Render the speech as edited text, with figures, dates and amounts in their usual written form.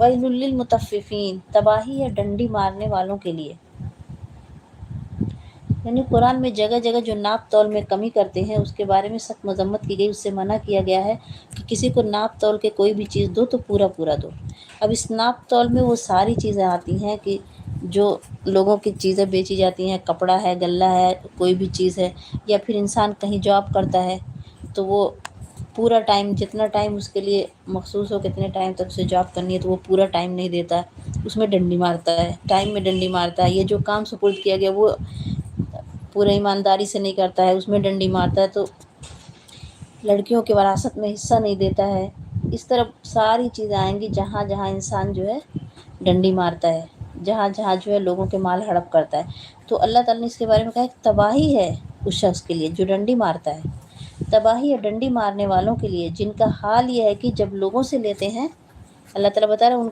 وَيْلٌ لِّلْمُطَفِّفِينَ، تباہی ہے ڈنڈی مارنے والوں کے لیے۔ یعنی قرآن میں جگہ جگہ جو ناپ تول میں کمی کرتے ہیں اس کے بارے میں سخت مذمت کی گئی، اس سے منع کیا گیا ہے کہ کسی کو ناپ تول کے کوئی بھی چیز دو تو پورا پورا دو۔ اب اس ناپ تول میں وہ ساری چیزیں آتی ہیں کہ جو لوگوں کی چیزیں بیچی جاتی ہیں، کپڑا ہے، غلہ ہے، کوئی بھی چیز ہے، یا پھر انسان کہیں جاب کرتا ہے تو وہ پورا ٹائم، جتنا ٹائم اس کے لیے مخصوص ہو کتنے ٹائم تک اسے جاب کرنی ہے تو وہ پورا ٹائم نہیں دیتا، اس میں ڈنڈی مارتا ہے، ٹائم میں ڈنڈی مارتا ہے۔ یہ جو کام سپرد کیا گیا وہ پورے ایمانداری سے نہیں کرتا ہے، اس میں ڈنڈی مارتا ہے۔ تو لڑکیوں کے وراثت میں حصہ نہیں دیتا ہے۔ اس طرح ساری چیزیں آئیں گی جہاں جہاں انسان جو ہے ڈنڈی مارتا ہے، جہاں جہاں جو ہے لوگوں کے مال ہڑپ کرتا ہے۔ تو اللہ تعالیٰ نے اس کے بارے میں کہا کہ تباہی ہے اس شخص کے لیے جو ڈنڈی مارتا ہے، تباہی ہے ڈنڈی مارنے والوں کے لیے جن کا حال یہ ہے کہ جب لوگوں سے لیتے ہیں، اللہ تعالیٰ بتا رہا ہے ان کا